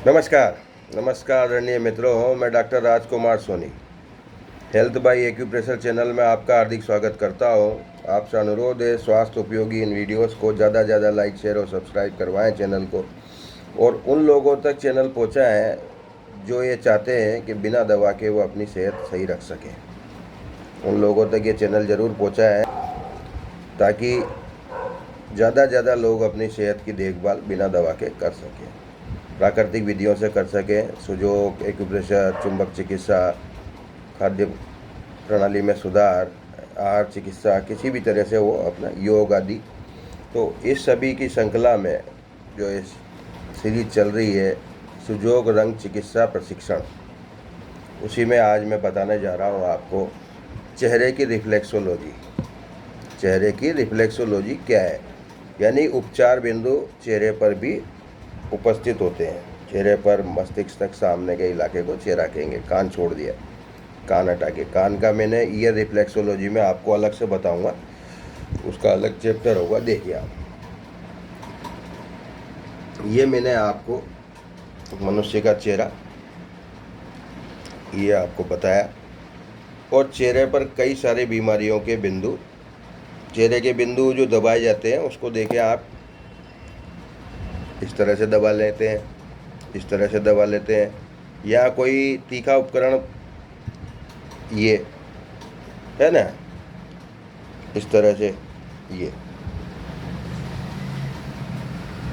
नमस्कार। नमस्कार आदरणीय मित्रों, मैं doctor Rajkumar Soni health by acupressure channel में आपका हार्दिक स्वागत करता हूं। आपसे अनुरोध है, स्वास्थ्य उपयोगी इन वीडियोस को ज़्यादा से ज़्यादा लाइक, शेयर और सब्सक्राइब करवाएं चैनल को, और उन लोगों तक चैनल पहुंचाएं जो ये चाहते हैं कि बिना दवा के वो अपनी सेहत सही रख सकें। उन लोगों तक ये चैनल ज़रूर पहुँचाएँ ताकि ज़्यादा से ज़्यादा लोग अपनी सेहत की देखभाल बिना दवा के कर सकें, प्राकृतिक विधियों से कर सकें। सुजोग, एक्यूप्रेशर, चुंबक चिकित्सा, खाद्य प्रणाली में सुधार, आहार चिकित्सा, किसी भी तरह से वो अपना योग आदि। तो इस सभी की श्रृंखला में जो इस सीरीज चल रही है, सुजोग रंग चिकित्सा प्रशिक्षण, उसी में आज मैं बताने जा रहा हूँ आपको चेहरे की रिफ्लेक्सोलॉजी। चेहरे की रिफ्लेक्सोलॉजी क्या है? यानी उपचार बिंदु चेहरे पर भी उपस्थित होते हैं। चेहरे पर मस्तिष्क तक सामने के इलाके को चेहरा कहेंगे। कान छोड़ दिया, कान हटा के, कान का मैंने ईयर रिफ्लेक्सोलॉजी में आपको अलग से बताऊंगा, उसका अलग चैप्टर होगा। देखिए आप, ये मैंने आपको मनुष्य का चेहरा ये आपको बताया, और चेहरे पर कई सारी बीमारियों के बिंदु, चेहरे के बिंदु जो दबाए जाते हैं उसको देखिए आप। इस तरह से दबा लेते हैं, इस तरह से दबा लेते हैं, या कोई तीखा उपकरण ये है ना, इस तरह से ये,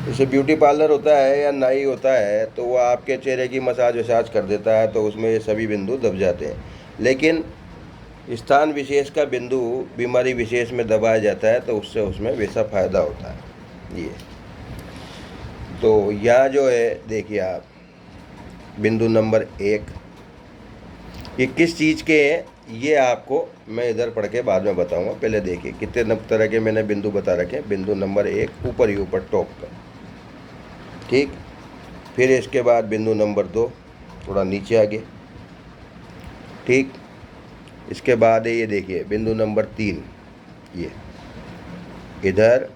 जैसे ब्यूटी पार्लर होता है या नाई होता है तो वो आपके चेहरे की मसाज वसाज कर देता है, तो उसमें ये सभी बिंदु दब जाते हैं। लेकिन स्थान विशेष का बिंदु बीमारी विशेष में दबाया जाता है, तो उससे उसमें वैसा फ़ायदा होता है। ये तो यहाँ जो है देखिए आप, बिंदु नंबर 1 ये किस चीज़ के हैं, ये आपको मैं इधर पढ़ के बाद में बताऊंगा। पहले देखिए कितने तरह के मैंने बिंदु बता रखे हैं। बिंदु नंबर 1 ऊपर ही ऊपर टॉप पर, ठीक। फिर इसके बाद बिंदु नंबर 2 थोड़ा नीचे आगे, ठीक। इसके बाद ये देखिए बिंदु नंबर 3, ये इधर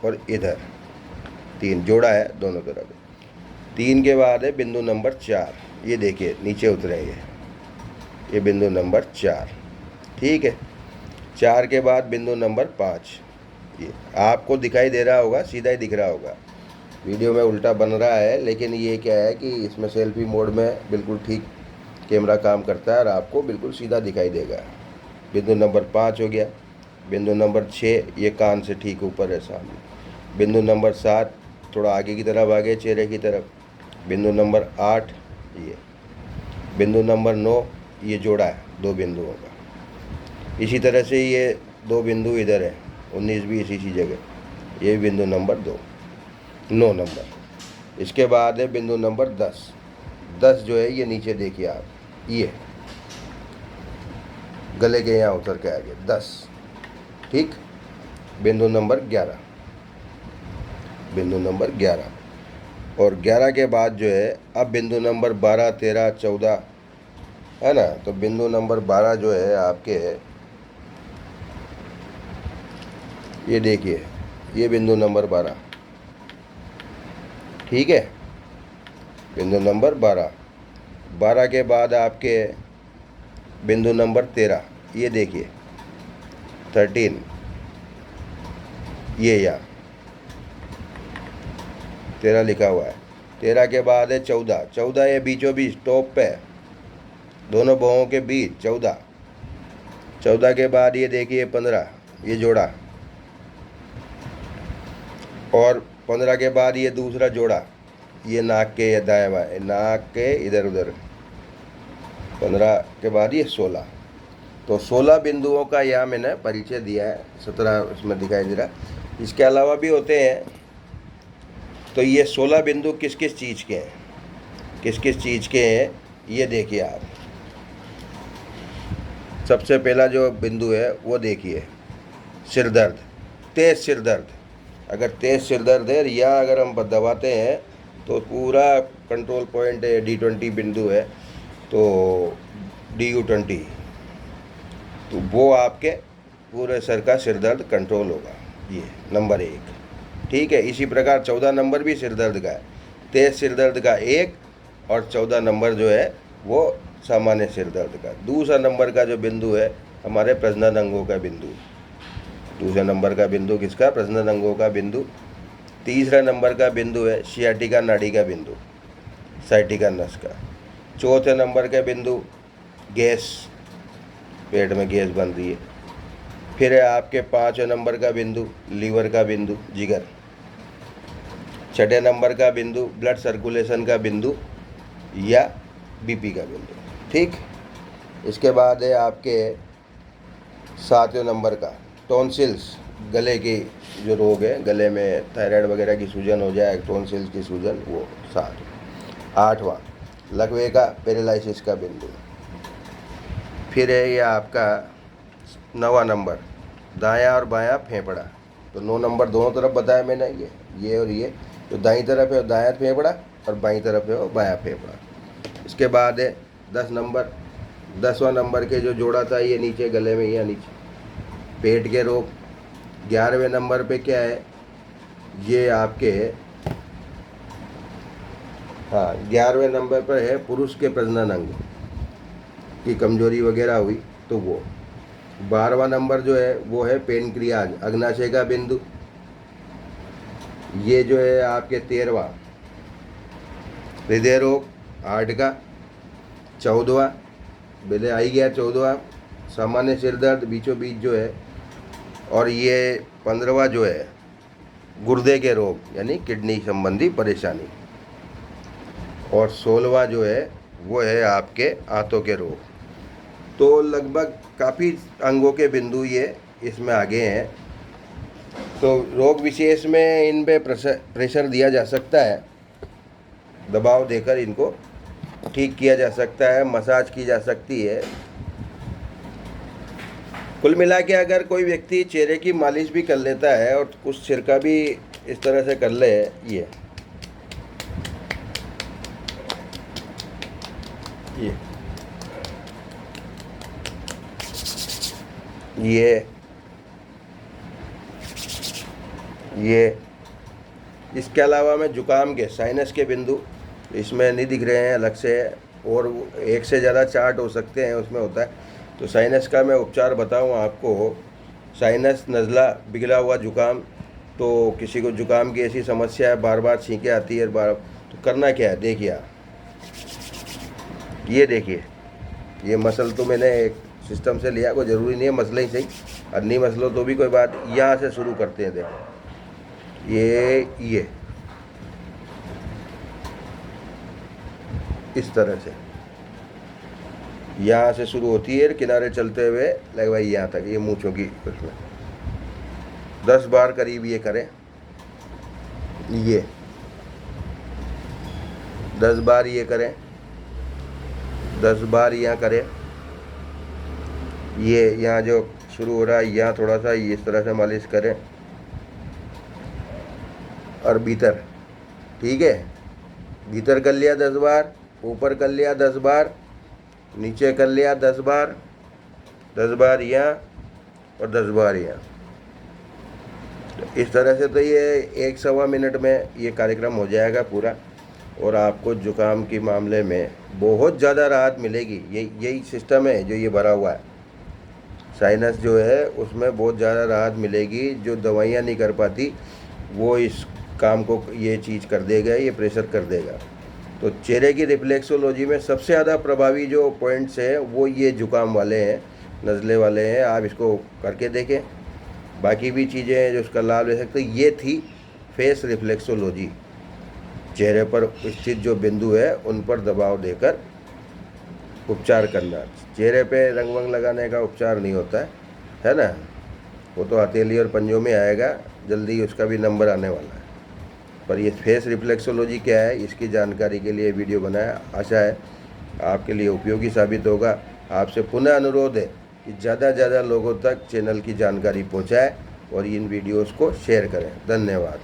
और इधर 3 जोड़ा है दोनों तरफ। 3 के बाद है बिंदु नंबर 4, ये देखिए नीचे उतरेंगे, ये बिंदु नंबर 4, ठीक है। 4 के बाद बिंदु नंबर 5, ये आपको दिखाई दे रहा होगा, सीधा ही दिख रहा होगा। वीडियो में उल्टा बन रहा है, लेकिन ये क्या है कि इसमें सेल्फी मोड में बिल्कुल ठीक कैमरा काम करता है और आपको बिल्कुल सीधा दिखाई देगा। बिंदु नंबर 5 हो गया। बिंदु नंबर 6 ये कान से ठीक ऊपर है सामने। बिंदु नंबर 7 थोड़ा आगे की तरफ आगे चेहरे की तरफ। बिंदु नंबर 8 ये। बिंदु नंबर 9 ये जोड़ा है 2 बिंदुओं का। इसी तरह से ये 2 बिंदु इधर है, 19 भी इसी जगह। ये बिंदु नंबर 2, 9 नंबर। इसके बाद है बिंदु नंबर 10। 10 जो है ये नीचे देखिए आप, ये गले के यहाँ उतर के आगे 10, ठीक। बिंदु नंबर 11, बिंदु नंबर 11, और 11 के बाद जो है अब बिंदु नंबर 12, 13, 14 है ना। तो बिंदु नंबर 12 जो है आपके, ये देखिए ये बिंदु नंबर 12, ठीक है। बिंदु नंबर 12, 12 के बाद आपके बिंदु नंबर 13, ये देखिए 13, ये यहाँ 13 लिखा हुआ है। 13 के बाद है 14, 14 ये बीचों बीच टॉप पे, दोनों बाहों के बीच 14। 14 के बाद ये देखिए 15, ये जोड़ा, और 15 के बाद ये दूसरा जोड़ा, ये नाक के या दाएं बाएं नाक के इधर उधर। 15 के बाद ये 16। तो 16 बिंदुओं का यहाँ मैंने परिचय दिया है। 17 इसमें दिखाई दे रहा। इसके अलावा भी होते हैं। तो ये 16 बिंदु किस किस चीज़ के हैं, किस किस चीज़ के हैं, ये देखिए आप। सबसे पहला जो बिंदु है वो देखिए, सिर दर्द, तेज सिर दर्द। अगर तेज सिर दर्द है या अगर हम दबाते हैं तो पूरा कंट्रोल पॉइंट है, D20 बिंदु है, तो DU20, तो वो आपके पूरे सर का सिर दर्द कंट्रोल होगा। ये नंबर 1, ठीक है। इसी प्रकार 14 नंबर भी सिर दर्द का है। तेज सिर दर्द का 1 और 14 नंबर जो है वो सामान्य सिर दर्द का। दूसरा नंबर का जो बिंदु है हमारे प्रजनन अंगों का बिंदु। दूसरा नंबर का बिंदु किसका? प्रजनन अंगों का बिंदु। तीसरा नंबर का बिंदु है सियाटिका नाड़ी का बिंदु, साइटिका नस का। चौथे नंबर का बिंदु गैस, पेट में गैस बन रही है। फिर है आपके 5वें नंबर का बिंदु लीवर का बिंदु, जिगर। छठे नंबर का बिंदु ब्लड सर्कुलेशन का बिंदु या बीपी का बिंदु। ठीक, इसके बाद है आपके 7वें नंबर का टॉन्सिल्स, गले की जो रोग है, गले में थायराइड वगैरह की सूजन हो जाए, टॉन्सिल्स की सूजन, वो 7। 8वां लकवे का पैरालिसिस का बिंदु। फिर है ये आपका 9वां नंबर दायां और बायां फेफड़ा। तो 9 नंबर दोनों तरफ बताया मैंने, ये और ये। तो दाईं तरफ है दायां फेफड़ा और बाईं तरफ है बायां फेफड़ा। इसके बाद है 10 नंबर, 10वां नंबर के जो जोड़ा था ये नीचे गले में, या नीचे पेट के रोग। 11वें नंबर पे क्या है, ये आपके 11वें नंबर पर है पुरुष के प्रजनन अंग की कमजोरी वगैरह हुई तो वो। 12वां नंबर जो है वो है पेनक्रियाज, अग्नाशय का बिंदु। ये जो है आपके 13वां हृदय रोग, हार्ट का। 14वां पहले आई गया, 14वां सामान्य सिर दर्द बीचों बीच जो है। और ये 15वां जो है गुर्दे के रोग यानी किडनी संबंधी परेशानी। और 16वां जो है वो है आपके आंतों के रोग। तो लगभग काफ़ी अंगों के बिंदु ये इसमें आगे हैं। तो रोग विशेष में इन पे प्रेशर दिया जा सकता है, दबाव देकर इनको ठीक किया जा सकता है, मसाज की जा सकती है। कुल मिला के अगर कोई व्यक्ति चेहरे की मालिश भी कर लेता है और कुछ सिर का भी इस तरह से कर ले, ये इसके अलावा में जुकाम के साइनस के बिंदु इसमें नहीं दिख रहे हैं अलग से, और एक से ज़्यादा चार्ट हो सकते हैं उसमें होता है। तो साइनस का मैं उपचार बताऊं आपको। साइनस नज़ला, बिगड़ा हुआ जुकाम। तो किसी को जुकाम की ऐसी समस्या है, बार बार छींकें आती है बार, तो करना क्या है, देखिए आप, ये देखिए, ये मसल तो मैंने एक सिस्टम से लिया, कोई ज़रूरी नहीं है मसले ही सही, और नहीं मसलो तो भी कोई बात। यहाँ से शुरू करते हैं, देखो ये इस तरह से यहाँ से शुरू होती है, किनारे चलते हुए लगवाई यहाँ तक, ये मूँछों की उसमें 10 बार करीब ये करें। ये 10 बार ये करें, 10 बार यहाँ करें। ये यहाँ जो शुरू हो रहा है यहाँ थोड़ा सा इस तरह से मालिश करें, और भीतर, ठीक है, भीतर कर लिया 10 बार, ऊपर कर लिया 10 बार, नीचे कर लिया 10 बार, 10 बार यहाँ और 10 बार यहाँ। इस तरह से तो ये 1-1.25 मिनट में ये कार्यक्रम हो जाएगा पूरा, और आपको जुकाम के मामले में बहुत ज़्यादा राहत मिलेगी। यही सिस्टम है जो ये भरा हुआ है, साइनस जो है उसमें बहुत ज़्यादा राहत मिलेगी। जो दवाइयाँ नहीं कर पाती वो इस काम को ये चीज़ कर देगा, ये प्रेशर कर देगा। तो चेहरे की रिफ्लेक्सोलॉजी में सबसे ज़्यादा प्रभावी जो पॉइंट्स हैं वो ये जुकाम वाले हैं, नज़ले वाले हैं। आप इसको करके देखें, बाकी भी चीज़ें हैं जो उसका लाभ ले सकते हैं। ये थी फेस रिफ्लेक्सोलॉजी, चेहरे पर स्थित जो बिंदु है उन पर दबाव देकर उपचार करना। चेहरे पे रंग वंग लगाने का उपचार नहीं होता है ना, वो तो हथेली और पंजों में आएगा, जल्दी उसका भी नंबर आने वाला है। पर ये फेस रिफ्लेक्सोलॉजी क्या है, इसकी जानकारी के लिए वीडियो बनाया। आशा है आपके लिए उपयोगी साबित होगा। आपसे पुनः अनुरोध है कि ज़्यादा से ज़्यादा लोगों तक चैनल की जानकारी पहुंचाएं और इन वीडियोस को शेयर करें। धन्यवाद।